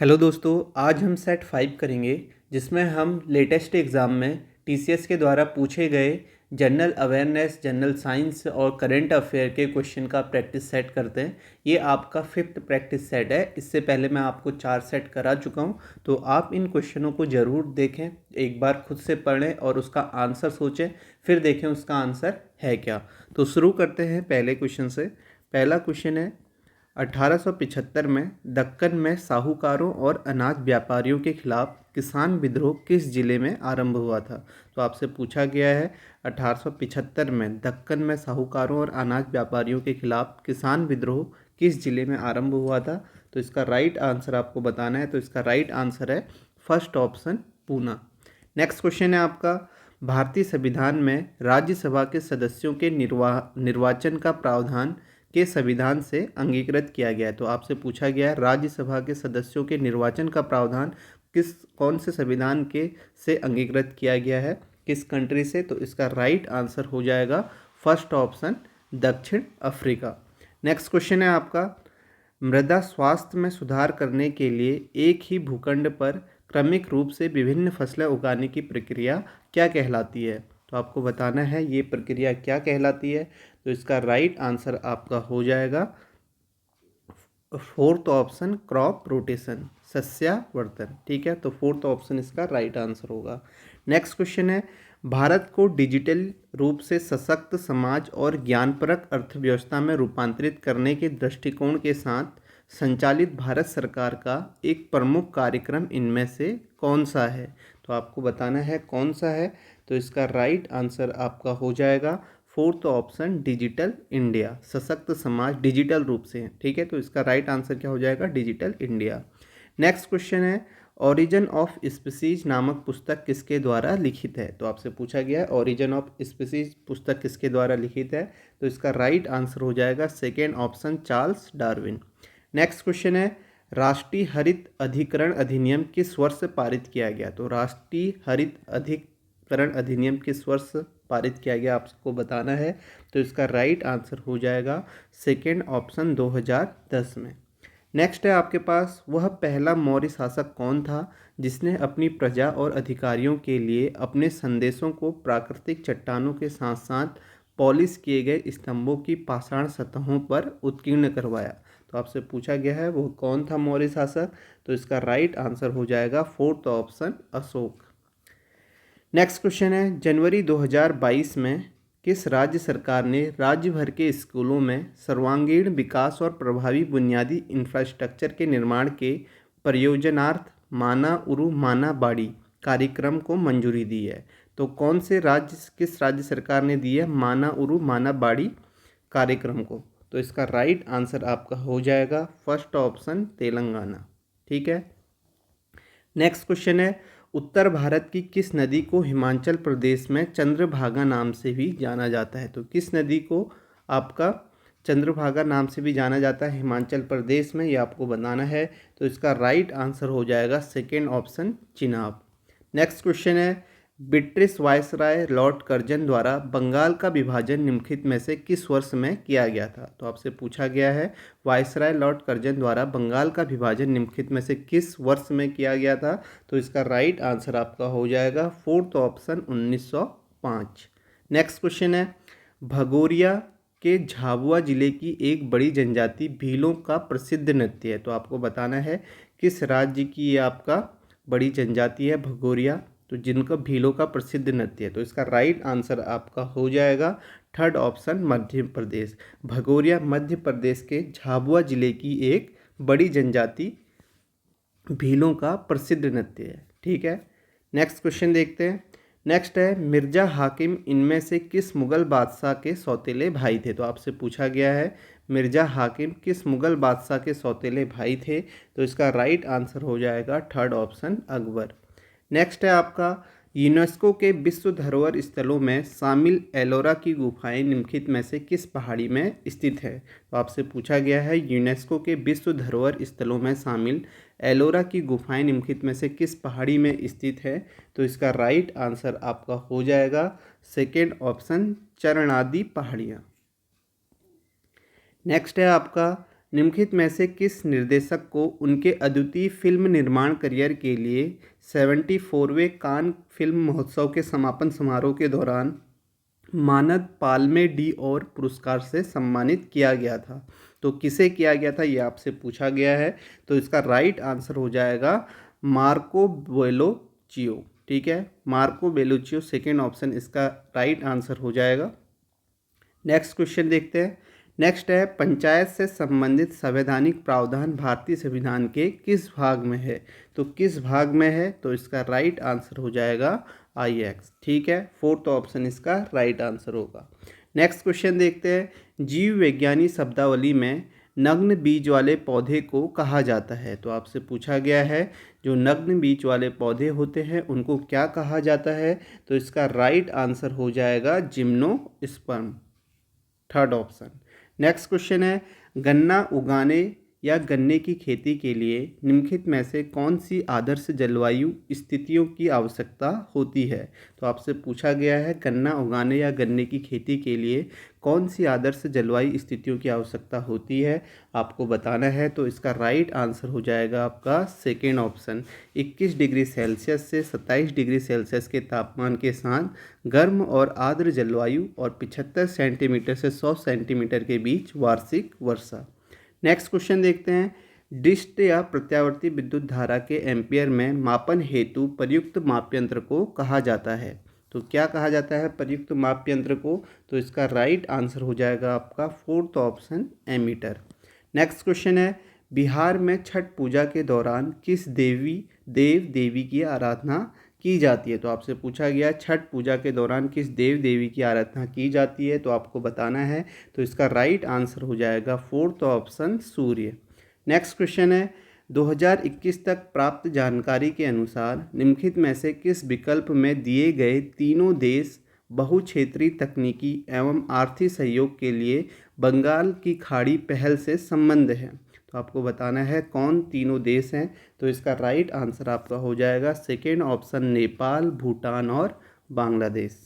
Hello दोस्तों, आज हम सेट 5 करेंगे जिसमें हम लेटेस्ट एग्ज़ाम में टीसीएस के द्वारा पूछे गए जनरल अवेयरनेस, जनरल साइंस और करंट अफेयर के क्वेश्चन का प्रैक्टिस सेट करते हैं। ये आपका 5th प्रैक्टिस सेट है। इससे पहले मैं आपको 4 सेट करा चुका हूँ, तो आप इन क्वेश्चनों को ज़रूर देखें, एक बार खुद से पढ़ें और उसका आंसर सोचें, फिर देखें उसका आंसर है क्या। तो शुरू करते हैं पहले क्वेश्चन से। पहला क्वेश्चन है, 1875 में दक्कन में साहूकारों और अनाज व्यापारियों के खिलाफ किसान विद्रोह किस जिले में आरंभ हुआ था। तो आपसे पूछा गया है 1875 में दक्कन में साहूकारों और अनाज व्यापारियों के खिलाफ किसान विद्रोह किस जिले में आरंभ हुआ था। तो इसका राइट आंसर आपको बताना है। तो इसका राइट आंसर है first option, Poona. Next question है आपका, भारतीय संविधान में राज्यसभा के सदस्यों के निर्वाचन का प्रावधान के संविधान से अंगीकृत किया गया है। तो आपसे पूछा गया है राज्यसभा के सदस्यों के निर्वाचन का प्रावधान कौन से संविधान के से अंगीकृत किया गया है, किस कंट्री से। तो इसका राइट आंसर हो जाएगा फर्स्ट ऑप्शन, दक्षिण अफ्रीका। नेक्स्ट क्वेश्चन है आपका, मृदा स्वास्थ्य में सुधार करने के लिए एक ही भूखंड पर क्रमिक रूप से विभिन्न फसलें उगाने की प्रक्रिया क्या कहलाती है। तो आपको बताना है ये प्रक्रिया क्या कहलाती है। तो इसका राइट आंसर आपका हो जाएगा फोर्थ ऑप्शन, क्रॉप रोटेशन, सस्यावर्तन। ठीक है, तो फोर्थ ऑप्शन इसका राइट आंसर होगा। नेक्स्ट क्वेश्चन है, भारत को डिजिटल रूप से सशक्त समाज और ज्ञानपरक अर्थव्यवस्था में रूपांतरित करने के दृष्टिकोण के साथ संचालित भारत सरकार का एक प्रमुख कार्यक्रम इनमें से कौन सा है। तो आपको बताना है कौन सा है। तो इसका राइट आंसर आपका हो जाएगा फोर्थ ऑप्शन, डिजिटल इंडिया, सशक्त समाज डिजिटल रूप से। ठीक है, तो इसका राइट आंसर क्या हो जाएगा, डिजिटल इंडिया। नेक्स्ट क्वेश्चन है, ओरिजिन ऑफ स्पीसीज नामक पुस्तक किसके द्वारा लिखित है। तो आपसे पूछा गया है ओरिजिन ऑफ स्पीसीज पुस्तक किसके द्वारा लिखित है। तो इसका राइट आंसर हो जाएगा second option, Charles Darwin. Next question है, राष्ट्रीय हरित अधिकरण अधिनियम किस वर्ष पारित किया गया। तो राष्ट्रीय हरित अधिकरण अधिनियम किस वर्ष पारित किया गया, आपको बताना है। तो इसका राइट आंसर हो जाएगा सेकेंड ऑप्शन, 2010 में। नेक्स्ट है आपके पास, वह पहला मौर्य शासक कौन था जिसने अपनी प्रजा और अधिकारियों के लिए अपने संदेशों को प्राकृतिक चट्टानों के साथ साथ पॉलिश किए गए स्तंभों की पाषाण सतहों पर उत्कीर्ण करवाया। तो आपसे पूछा गया है वो कौन था मौर्य शासक। तो इसका राइट आंसर हो जाएगा fourth option, Ashok. Next question है, जनवरी 2022 में किस राज्य सरकार ने राज्य भर के स्कूलों में सर्वांगीण विकास और प्रभावी बुनियादी इंफ्रास्ट्रक्चर के निर्माण के परियोजनार्थ माना उरु माना बाड़ी कार्यक्रम को मंजूरी दी है। तो किस राज्य सरकार ने दी है माना उरु माना बाड़ी कार्यक्रम को। तो इसका राइट आंसर आपका हो जाएगा फर्स्ट ऑप्शन, तेलंगाना। ठीक है। नेक्स्ट क्वेश्चन है, उत्तर भारत की किस नदी को हिमाचल प्रदेश में चंद्रभागा नाम से भी जाना जाता है। तो किस नदी को आपका चंद्रभागा नाम से भी जाना जाता है हिमाचल प्रदेश में, ये आपको बताना है। तो इसका राइट आंसर हो जाएगा second option, Chenab. Next question है, ब्रिटिश वायसराय लॉर्ड कर्जन द्वारा बंगाल का विभाजन निम्नलिखित में से किस वर्ष में किया गया था। तो आपसे पूछा गया है वायसराय लॉर्ड कर्जन द्वारा बंगाल का विभाजन निम्नलिखित में से किस वर्ष में किया गया था। तो इसका राइट आंसर आपका हो जाएगा फोर्थ ऑप्शन, 1905। नेक्स्ट क्वेश्चन है, भगोरिया के झाबुआ जिले की एक बड़ी जनजाति भीलों का प्रसिद्ध नृत्य है। तो आपको बताना है किस राज्य की ये आपका बड़ी जनजाति है भगोरिया, तो जिनका भीलों का प्रसिद्ध नृत्य है। तो इसका राइट आंसर आपका हो जाएगा थर्ड ऑप्शन, मध्य प्रदेश। भगोरिया मध्य प्रदेश के झाबुआ जिले की एक बड़ी जनजाति भीलों का प्रसिद्ध नृत्य है। ठीक है, नेक्स्ट क्वेश्चन देखते हैं। नेक्स्ट है, मिर्जा हाकिम इनमें से किस मुगल बादशाह के सौतेले भाई थे। तो आपसे पूछा गया है मिर्जा हाकिम किस मुगल बादशाह के सौतेले भाई थे। तो इसका राइट आंसर हो जाएगा थर्ड ऑप्शन, अकबर। नेक्स्ट है आपका, यूनेस्को के विश्व धरोहर स्थलों में शामिल एलोरा की गुफाएं निम्नलिखित में से किस पहाड़ी में स्थित है। तो आपसे पूछा गया है यूनेस्को के विश्व धरोहर स्थलों में शामिल एलोरा की गुफाएं निम्नलिखित में से किस पहाड़ी में स्थित है। तो इसका राइट आंसर आपका हो जाएगा सेकेंड ऑप्शन, चरणादी पहाड़ियाँ। नेक्स्ट है आपका, निम्नलिखित में से किस निर्देशक को उनके अद्वितीय फिल्म निर्माण करियर के लिए 74वें कान फिल्म महोत्सव के समापन समारोह के दौरान मानद पाल्मे डी और पुरस्कार से सम्मानित किया गया था? तो किसे किया गया था ये आपसे पूछा गया है। तो इसका राइट आंसर हो जाएगा मार्को बेलुचियो। ठीक है, मार्को बेलुचियो सेकेंड ऑप्शन इसका राइट आंसर हो जाएगा। नेक्स्ट क्वेश्चन देखते हैं। नेक्स्ट है, पंचायत से संबंधित संवैधानिक प्रावधान भारतीय संविधान के किस भाग में है? तो किस भाग में है? तो इसका राइट आंसर हो जाएगा IX। ठीक है, फोर्थ ऑप्शन इसका राइट आंसर होगा। नेक्स्ट क्वेश्चन देखते हैं। जीव विज्ञानी शब्दावली में नग्न बीज वाले पौधे को कहा जाता है? तो आपसे पूछा गया है जो नग्न बीज वाले पौधे होते हैं उनको क्या कहा जाता है? तो इसका राइट आंसर हो जाएगा gymnosperm, third option. Next question है, गन्ना उगाने या गन्ने की खेती के लिए निम्नलिखित में से कौन सी आदर्श जलवायु स्थितियों की आवश्यकता होती है? तो आपसे पूछा गया है गन्ना उगाने या गन्ने की खेती के लिए कौन सी आदर्श जलवायु स्थितियों की आवश्यकता होती है, आपको बताना है। तो इसका राइट आंसर हो जाएगा आपका सेकेंड ऑप्शन, 21 डिग्री सेल्सियस से 27 डिग्री सेल्सियस के तापमान के साथ गर्म और आर्द्र जलवायु और 75 सेंटीमीटर से 100 सेंटीमीटर के बीच वार्षिक वर्षा। नेक्स्ट क्वेश्चन देखते हैं। डिस्ट या प्रत्यावर्ती विद्युत धारा के एम्पियर में मापन हेतु प्रयुक्त मापयंत्र को कहा जाता है? तो क्या कहा जाता है प्रयुक्त मापयंत्र को? तो इसका राइट आंसर हो जाएगा आपका fourth option, ammeter. Next question है, बिहार में छठ पूजा के दौरान किस देव देवी की आराधना की जाती है? तो आपसे पूछा गया छठ पूजा के दौरान किस देव देवी की आराधना की जाती है, तो आपको बताना है। तो इसका राइट आंसर हो जाएगा फोर्थ ऑप्शन, सूर्य। नेक्स्ट क्वेश्चन है, 2021 तक प्राप्त जानकारी के अनुसार निम्नलिखित में से किस विकल्प में दिए गए तीनों देश बहुक्षेत्रीय तकनीकी एवं आर्थिक सहयोग के लिए बंगाल की खाड़ी पहल से संबंध है? तो आपको बताना है कौन तीनों देश हैं। तो इसका राइट आंसर आपका हो जाएगा सेकेंड ऑप्शन, नेपाल, भूटान और बांग्लादेश।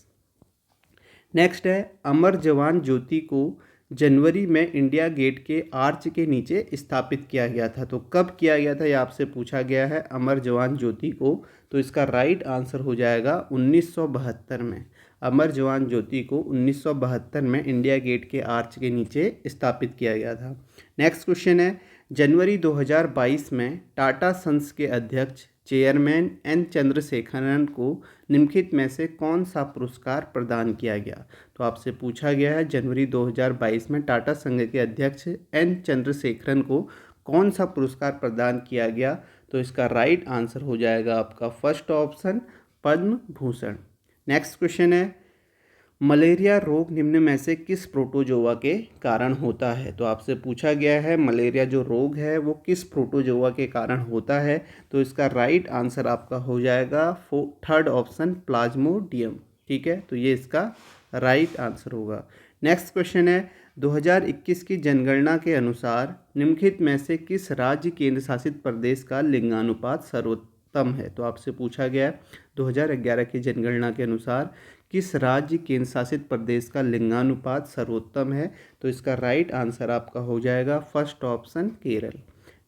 नेक्स्ट है, अमर जवान ज्योति को जनवरी में इंडिया गेट के आर्च के नीचे स्थापित किया गया था। तो कब किया गया था ये आपसे पूछा गया है अमर जवान ज्योति को। तो इसका राइट आंसर हो जाएगा 1972 में। अमर जवान ज्योति को 1972 में इंडिया गेट के आर्च के नीचे स्थापित किया गया था। नेक्स्ट क्वेश्चन है, जनवरी 2022 में टाटा सन्स के अध्यक्ष चेयरमैन एन चंद्रशेखरन को निम्नलिखित में से कौन सा पुरस्कार प्रदान किया गया? तो आपसे पूछा गया है जनवरी 2022 में टाटा संघ के अध्यक्ष एन चंद्रशेखरन को कौन सा पुरस्कार प्रदान किया गया? तो इसका राइट आंसर हो जाएगा आपका first option, Padma Bhushan. Next question है, मलेरिया रोग निम्न में से किस प्रोटोजोआ के कारण होता है? तो आपसे पूछा गया है मलेरिया जो रोग है वो किस प्रोटोजोआ के कारण होता है? तो इसका राइट आंसर आपका हो जाएगा थर्ड ऑप्शन, प्लाज्मोडियम। ठीक है, तो ये इसका राइट आंसर होगा। नेक्स्ट क्वेश्चन है, 2021 की जनगणना के अनुसार निम्नलिखित में से किस राज्य केंद्र शासित प्रदेश का लिंगानुपात सर्वोत्तम है? तो आपसे पूछा गया है 2011 की जनगणना के अनुसार किस राज्य केंद्र शासित प्रदेश का लिंगानुपात सर्वोत्तम है? तो इसका राइट आंसर आपका हो जाएगा first option, Kerala.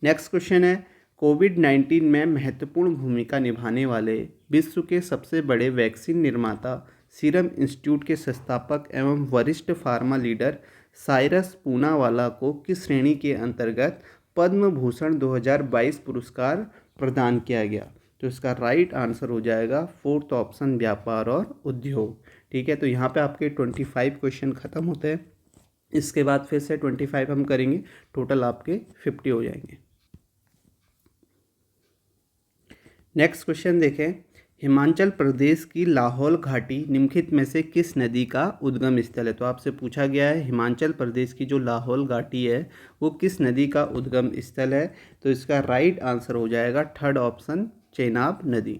Next question है, कोविड-19 में महत्वपूर्ण भूमिका निभाने वाले विश्व के सबसे बड़े वैक्सीन निर्माता सीरम इंस्टीट्यूट के संस्थापक एवं वरिष्ठ फार्मा लीडर साइरस पूनावाला को किस श्रेणी के अंतर्गत पद्म भूषण 2022 पुरस्कार प्रदान किया गया? तो इसका राइट आंसर हो जाएगा फोर्थ ऑप्शन, व्यापार और उद्योग। ठीक है, तो यहाँ पे आपके 25 क्वेश्चन खत्म होते हैं। इसके बाद फिर से 25 हम करेंगे, टोटल आपके 50 हो जाएंगे। नेक्स्ट क्वेश्चन देखें, हिमाचल प्रदेश की लाहौल घाटी निम्नलिखित में से किस नदी का उद्गम स्थल है? तो आपसे पूछा गया है हिमाचल प्रदेश की जो लाहौल घाटी है वो किस नदी का उद्गम स्थल है? तो इसका राइट आंसर हो जाएगा थर्ड ऑप्शन, चेनाब नदी।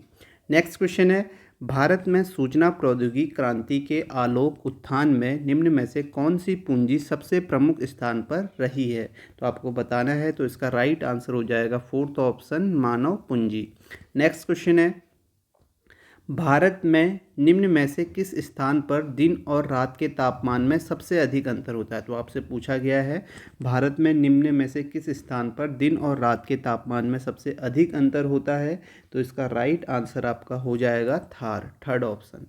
नेक्स्ट क्वेश्चन है, भारत में सूचना प्रौद्योगिकी क्रांति के आलोक उत्थान में निम्न में से कौन सी पूंजी सबसे प्रमुख स्थान पर रही है? तो आपको बताना है। तो इसका राइट आंसर हो जाएगा फोर्थ ऑप्शन, मानव पूंजी। नेक्स्ट क्वेश्चन है, भारत में निम्न में से किस स्थान पर दिन और रात के तापमान में सबसे अधिक अंतर होता है? तो आपसे पूछा गया है भारत में निम्न में से किस स्थान पर दिन और रात के तापमान में सबसे अधिक अंतर होता है? तो इसका राइट आंसर आपका हो जाएगा Thar, third option.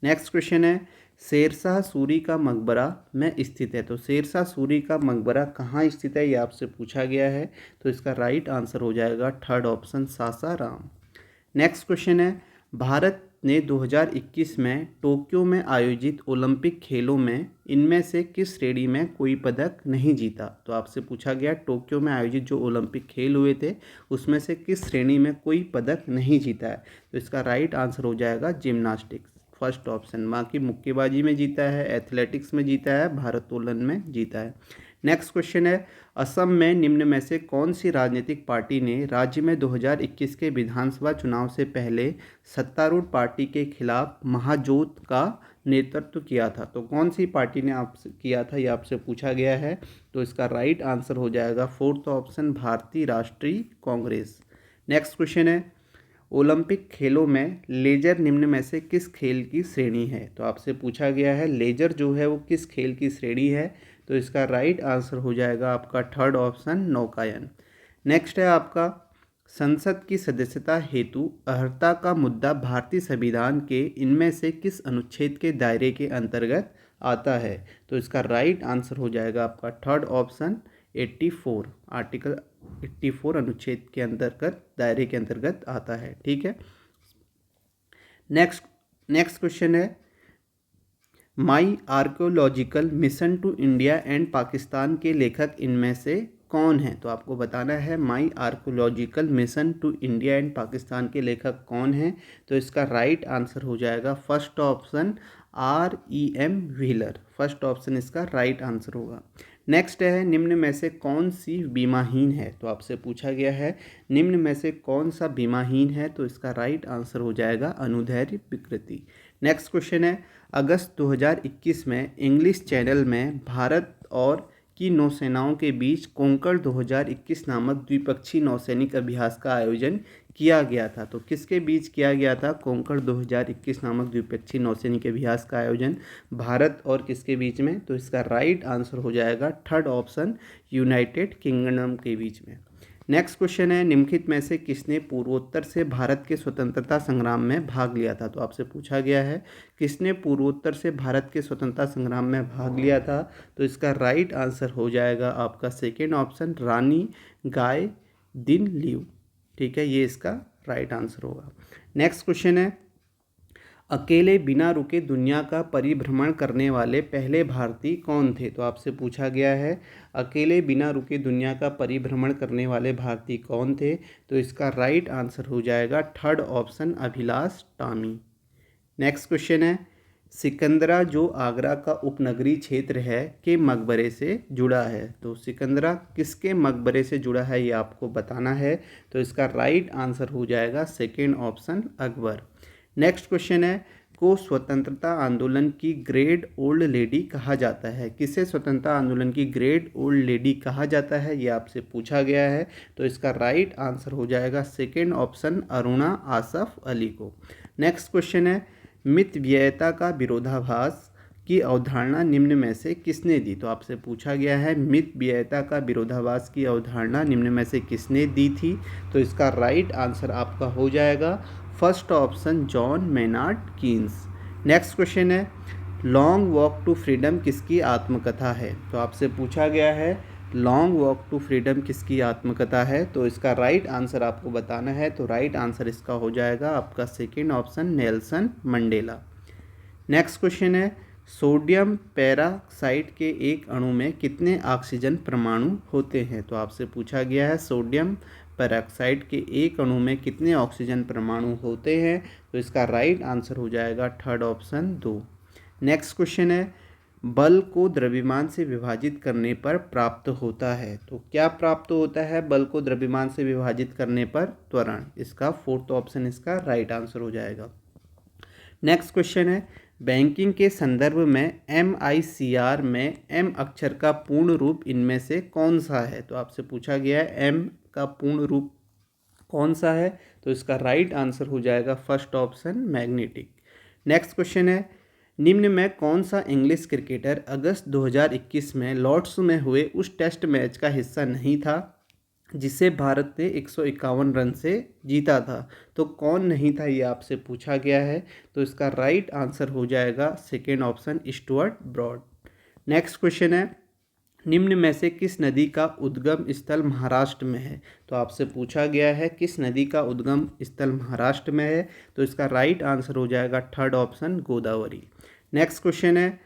Next question है शेरशाह सूरी का मकबरा में स्थित है। तो शेरशाह सूरी का मकबरा कहाँ स्थित है ये आपसे पूछा गया है। तो इसका राइट आंसर हो जाएगा third option, Sasaram. Next question है भारत ने 2021 में टोक्यो में आयोजित ओलंपिक खेलों में इनमें से किस श्रेणी में कोई पदक नहीं जीता? तो आपसे पूछा गया टोक्यो में आयोजित जो ओलंपिक खेल हुए थे उसमें से किस श्रेणी में कोई पदक नहीं जीता है? तो इसका राइट आंसर हो जाएगा जिम्नास्टिक्स, फर्स्ट ऑप्शन। बाकी मुक्केबाजी में जीता है, एथलेटिक्स में जीता है, भारोत्तोलन में जीता है। नेक्स्ट क्वेश्चन है असम में निम्न में से कौन सी राजनीतिक पार्टी ने राज्य में 2021 के विधानसभा चुनाव से पहले सत्तारूढ़ पार्टी के खिलाफ महाजोत का नेतृत्व किया था? तो कौन सी पार्टी ने आपसे किया था ये आपसे पूछा गया है। तो इसका राइट आंसर हो जाएगा फोर्थ ऑप्शन, भारतीय राष्ट्रीय कांग्रेस। नेक्स्ट क्वेश्चन है ओलंपिक खेलों में लेजर निम्न में से किस खेल की श्रेणी है? तो आपसे पूछा गया है लेजर जो है वो किस खेल की श्रेणी है? तो इसका राइट आंसर हो जाएगा आपका थर्ड ऑप्शन, नौकायन। नेक्स्ट है आपका संसद की सदस्यता हेतु अर्हता का मुद्दा भारतीय संविधान के इनमें से किस अनुच्छेद के दायरे के अंतर्गत आता है? तो इसका राइट आंसर हो जाएगा आपका थर्ड ऑप्शन, 84, आर्टिकल 84 अनुच्छेद के अंतर्गत दायरे के अंतर्गत आता है। ठीक है। नेक्स्ट क्वेश्चन है my archaeological mission to India and Pakistan के लेखक इनमें से कौन है? तो आपको बताना है my archaeological mission to India and Pakistan के लेखक कौन हैं। तो इसका राइट आंसर हो जाएगा first option, REM wheeler, first option इसका राइट आंसर होगा। नेक्स्ट है निम्न में से कौन सी बीमाहीन है? तो आपसे पूछा गया है निम्न में से कौन सा बीमाहीन है? तो इसका राइट आंसर हो जाएगा अनुदैर्ध्य विकृति। नेक्स्ट क्वेश्चन है अगस्त 2021 में इंग्लिश चैनल में भारत और की नौसेनाओं के बीच कोंकण 2021 नामक द्विपक्षीय नौसैनिक अभ्यास का आयोजन किया गया था। तो किसके बीच किया गया था कोंकण 2021 नामक द्विपक्षीय नौसैनिक अभ्यास का आयोजन? भारत और किसके बीच में? तो इसका राइट आंसर हो जाएगा थर्ड ऑप्शन, यूनाइटेड किंगडम के बीच में। नेक्स्ट क्वेश्चन है निम्नलिखित में से किसने पूर्वोत्तर से भारत के स्वतंत्रता संग्राम में भाग लिया था? तो आपसे पूछा गया है किसने पूर्वोत्तर से भारत के स्वतंत्रता संग्राम में भाग लिया था? तो इसका राइट आंसर हो जाएगा आपका सेकेंड ऑप्शन, रानी गाइदिनल्यू। ठीक है, ये इसका राइट आंसर होगा। नेक्स्ट क्वेश्चन है अकेले बिना रुके दुनिया का परिभ्रमण करने वाले पहले भारतीय कौन थे? तो आपसे पूछा गया है अकेले बिना रुके दुनिया का परिभ्रमण करने वाले भारतीय कौन थे? तो इसका राइट आंसर हो जाएगा third option, Abhilash Tomy. Next question है सिकंदरा जो आगरा का उपनगरीय क्षेत्र है के मकबरे से जुड़ा है। तो सिकंदरा किसके मकबरे से जुड़ा है ये आपको बताना है। तो इसका राइट आंसर हो जाएगा second option, Akbar. Next question है को स्वतंत्रता आंदोलन की ग्रेट ओल्ड लेडी कहा जाता है? किसे स्वतंत्रता आंदोलन की ग्रेट ओल्ड लेडी कहा जाता है ये आपसे पूछा गया है। तो इसका राइट आंसर हो जाएगा सेकेंड ऑप्शन, अरुणा आसफ अली को। नेक्स्ट क्वेश्चन है मितव्ययिता का विरोधाभास की अवधारणा निम्न में से किसने दी? तो आपसे पूछा गया है मितव्ययिता का विरोधाभास की अवधारणा निम्न में से किसने दी थी? तो इसका राइट आंसर आपका हो जाएगा first option, John Maynard Keynes. Next question है लॉन्ग वॉक टू फ्रीडम किसकी आत्मकथा है? तो आपसे पूछा गया है लॉन्ग वॉक टू फ्रीडम किसकी आत्मकथा है? तो इसका राइट आंसर आपको बताना है। तो राइट आंसर इसका हो जाएगा आपका second option, Nelson Mandela. Next question है सोडियम पेरोक्साइड के एक अणु में कितने ऑक्सीजन परमाणु होते हैं? तो आपसे पूछा गया है सोडियम पेरोक्साइड के एक अणु में कितने ऑक्सीजन परमाणु होते हैं? तो इसका राइट आंसर हो जाएगा थर्ड ऑप्शन, 2। नेक्स्ट क्वेश्चन है बल को द्रव्यमान से विभाजित करने पर प्राप्त होता है। तो क्या प्राप्त होता है बल को द्रव्यमान से विभाजित करने पर? त्वरण। इसका फोर्थ ऑप्शन इसका राइट आंसर हो जाएगा। नेक्स्ट क्वेश्चन है बैंकिंग के संदर्भ में MICR में M अक्षर का पूर्ण रूप इनमें से कौन सा है? तो आपसे पूछा गया है M का पूर्ण रूप कौन सा है? तो इसका राइट आंसर हो जाएगा first option magnetic. Next question है, निम्न में कौन सा इंग्लिश क्रिकेटर अगस्त 2021 में लॉर्ड्स में हुए उस टेस्ट मैच का हिस्सा नहीं था जिसे भारत ने 151 रन से जीता था? तो कौन नहीं था ये आपसे पूछा गया है, तो इसका राइट आंसर हो जाएगा second option Stuart Broad. Next question है, निम्न में से किस नदी का उद्गम स्थल महाराष्ट्र में है? तो आपसे पूछा गया है किस नदी का उद्गम स्थल महाराष्ट्र में है, तो इसका राइट आंसर हो जाएगा third option Godavari. Next question है,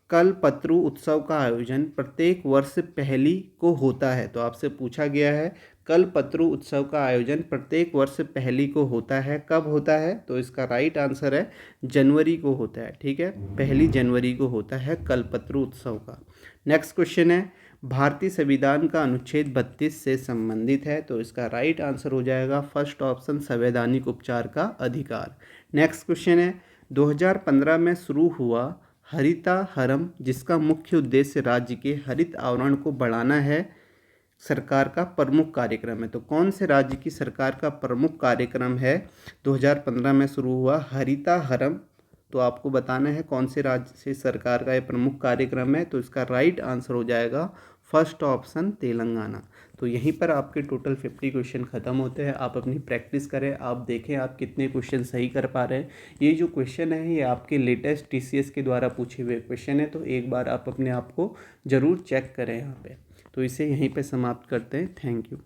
कल्पतरु उत्सव का आयोजन प्रत्येक वर्ष पहली को होता है? तो आपसे पूछा गया है कल्पतरु उत्सव का आयोजन प्रत्येक वर्ष पहली को होता है, कब होता है? तो इसका राइट आंसर है जनवरी को होता है, ठीक है, 1 जनवरी को होता है कल्पतरु उत्सव का। नेक्स्ट क्वेश्चन है, भारतीय संविधान का अनुच्छेद 32 से संबंधित है? तो इसका राइट आंसर हो जाएगा फर्स्ट ऑप्शन संवैधानिक उपचार का अधिकार। नेक्स्ट क्वेश्चन है, 2015 में शुरू हुआ हरिताहरम जिसका मुख्य उद्देश्य राज्य के हरित आवरण को बढ़ाना है, सरकार का प्रमुख कार्यक्रम है? तो कौन से राज्य की सरकार का प्रमुख कार्यक्रम है 2015 में शुरू हुआ हरिताहरम? तो आपको बताना है कौन से राज्य से सरकार का ये प्रमुख कार्यक्रम है, तो इसका राइट आंसर हो जाएगा फर्स्ट ऑप्शन तेलंगाना। तो यहीं पर आपके टोटल 50 क्वेश्चन ख़त्म होते हैं। आप अपनी प्रैक्टिस करें, आप देखें आप कितने क्वेश्चन सही कर पा रहे हैं। ये जो क्वेश्चन है ये आपके लेटेस्ट TCS के द्वारा पूछे हुए क्वेश्चन है, तो एक बार आप अपने आप को ज़रूर चेक करें यहाँ पे। तो इसे यहीं पे समाप्त करते हैं। Thank you.